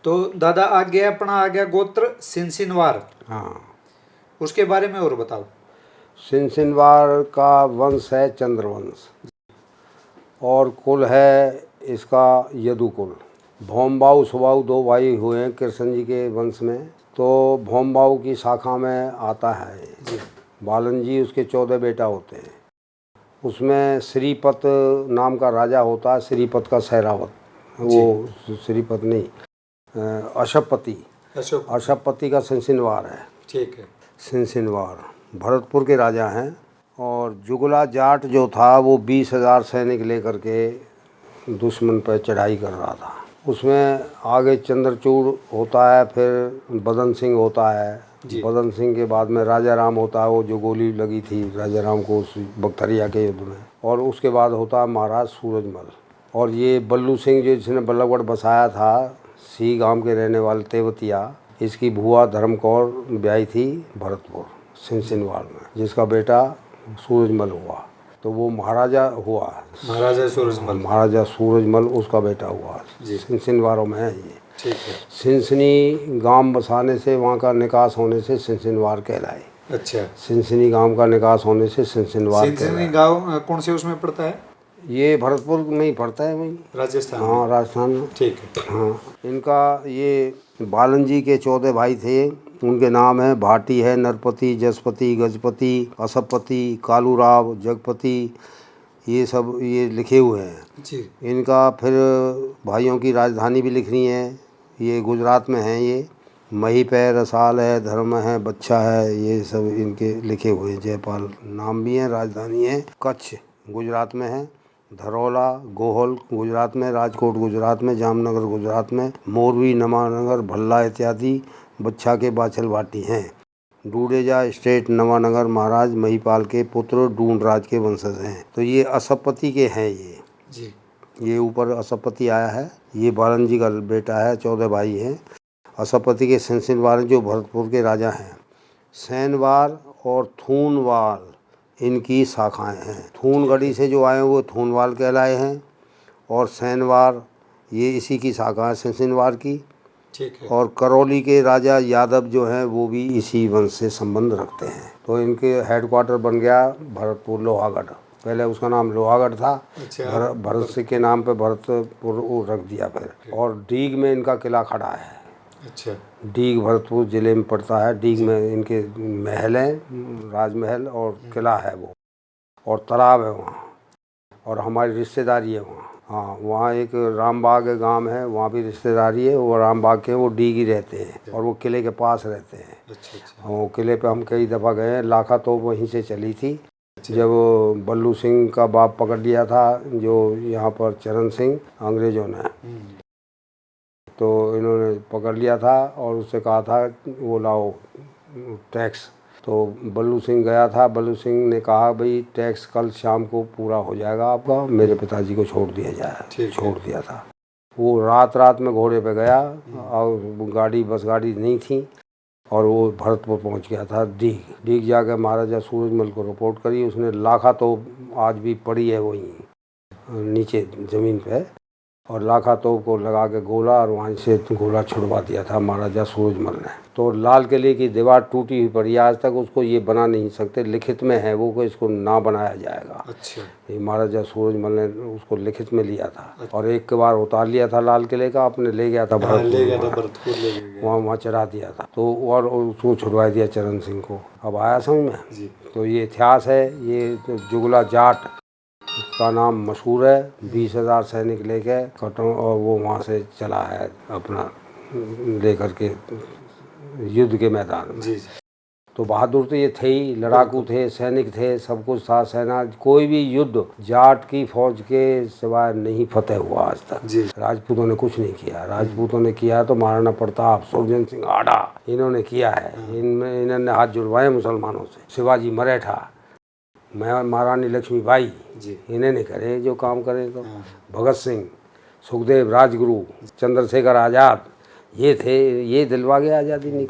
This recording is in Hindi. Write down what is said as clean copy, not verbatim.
तो दादा आ गया गोत्र सिनसिनवार। हाँ, उसके बारे में और बताओ। सिनसिनवार का वंश है चंद्रवंश और कुल है इसका यदुकुल। भौमबाऊ सुबाऊ दो भाई हुए हैं कृष्ण जी के वंश में, तो भौमबाऊ की शाखा में आता है जी। बालन जी, उसके 14 बेटा होते हैं। उसमें श्रीपत नाम का राजा होता है, श्रीपत का सहरावत, वो श्रीपत नहीं, अशपति। अशपति का सिनसिनवार है। ठीक है। सिनसिनवार भरतपुर के राजा हैं। और जुगला जाट जो था वो 20,000 सैनिक लेकर के दुश्मन पर चढ़ाई कर रहा था। उसमें आगे चंद्रचूड़ होता है, फिर बदन सिंह होता है। बदन सिंह के बाद में राजा राम होता है, वो जो गोली लगी थी राजा राम को उस बख्तरिया के युद्ध में। और उसके बाद होता है महाराज सूरजमल। और ये बल्लू सिंह जो जिसने बल्लभगढ़ बसाया था, सी गांव के रहने वाले तेवतिया, इसकी भुआ धर्मकौर ब्याही थी भरतपुर सिनसिनवार में, जिसका बेटा सूरजमल हुआ। तो वो महाराजा हुआ, महाराजा सूरजमल। महाराजा सूरजमल उसका बेटा हुआ। सिनसिनवारों में है ये। ठीक है। सिनसिनी गांव बसाने से, वहाँ का निकास होने से सिनसिनवार कहलाए। अच्छा। सिनसिनी गांव का निकास होने से सिनसिनवार। सिनसिनी गांव कौन से उसमें पड़ता है? ये भरतपुर में ही पड़ता है, वही राजस्थान। हाँ, राजस्थान में। ठीक है। हाँ, इनका ये बालन जी के 14 भाई थे। उनके नाम है भाटी है, नरपति, जसपति, गजपति, असपति, कालूराव, जगपति, ये सब ये लिखे हुए हैं जी। इनका। फिर भाइयों की राजधानी भी लिखनी है, ये गुजरात में है। ये महीप है, रसाल है, धर्म है, बच्चा है, ये सब इनके लिखे हुए हैं। जयपाल नाम भी है, राजधानी है। कच्छ गुजरात में है, धरौला गोहल गुजरात में, राजकोट गुजरात में, जामनगर गुजरात में, मोरबी, नवानगर, भल्ला इत्यादि बच्चा के बाछल भाटी हैं। डूडेजा स्टेट नवानगर महाराज महिपाल के पुत्र डूंडराज के वंशज हैं। तो ये असपति के हैं ये जी। ये ऊपर असपति आया है, ये बालन जी का बेटा है, 14 भाई हैं। असपति के सिनसिनवार जो भरतपुर के राजा हैं। सैनवार और थूनवाल इनकी शाखाएं हैं। थूनगढ़ी से जो आए वो थूनवाल कहलाए हैं, और सैनवार ये इसी की शाखा है सिनसिनवार की। ठीक है। और करौली के राजा यादव जो हैं वो भी इसी वंश से संबंध रखते हैं। तो इनके हेडक्वार्टर बन गया भरतपुर लोहागढ़। पहले उसका नाम लोहागढ़ था। अच्छा। भरत सिंह के नाम पे भरतपुर रख दिया फिर। और डीग में इनका किला खड़ा है। अच्छा। डीग भरतपुर ज़िले में पड़ता है। डीग में इनके महल हैं, राजमहल और किला है वो, और तालाब है वहाँ, और हमारी रिश्तेदारी है वहाँ। हाँ, वहाँ एक रामबाग गांव है, वहाँ भी रिश्तेदारी है। वो रामबाग के वो डीगी रहते हैं और वो किले के पास रहते हैं। अच्छा। वो किले पे हम कई दफ़ा गए हैं। लाखा तो वहीं से चली थी। जब बल्लू सिंह का बाप पकड़ लिया था जो यहाँ पर चरण सिंह, अंग्रेज़ों ने, तो इन्होंने पकड़ लिया था और उससे कहा था वो लाओ टैक्स। तो बल्लू सिंह गया था। बल्लू सिंह ने कहा भाई टैक्स कल शाम को पूरा हो जाएगा आपका, मेरे पिताजी को छोड़ दिया जाए। छोड़ दिया था। वो रात में घोड़े पे गया और गाड़ी बस गाड़ी नहीं थी, और वो भरतपुर पहुंच गया था। डीग जाकर महाराजा सूरजमल को रिपोर्ट करी। उसने लाखा तो आज भी पड़ी है वहीं नीचे ज़मीन पे, और लाखा तोप को लगा के गोला, और वहाँ से गोला छुड़वा दिया था महाराजा सूरजमल ने। तो लाल किले की दीवार टूटी हुई पड़ी, आज तक उसको ये बना नहीं सकते। लिखित में है वो कि इसको ना बनाया जाएगा। अच्छा। ये महाराजा सूरजमल ने उसको लिखित में लिया था। और एक के बार उतार लिया था लाल किले का, अपने ले गया था भरतपुर, वहाँ चढ़ा दिया था। तो और उसको छुड़वा दिया चरण सिंह को। अब आया समझ में जी। तो ये इतिहास है। ये तो जुगला जाट का नाम मशहूर है। 20,000 सैनिक लेके कटों, और वो वहाँ से चला है अपना लेकर के युद्ध के मैदान में। जी। तो बहादुर तो ये थे ही, लड़ाकू थे, सैनिक थे, सब कुछ था। सेना कोई भी युद्ध जाट की फौज के सिवाय नहीं फतेह हुआ आज तक। जी। राजपूतों ने कुछ नहीं किया। राजपूतों ने किया तो महाराणा प्रताप, सुरजन सिंह आडा, इन्होंने किया है। इनमें इन्होंने हाथ जुड़वाए मुसलमानों से। शिवाजी मराठा, महारानी लक्ष्मीबाई, इन्हें नहीं करे जो काम करे। तो भगत सिंह, सुखदेव, राजगुरु, चंद्रशेखर आज़ाद, ये थे। ये दिलवा गया आज़ादी। नहीं,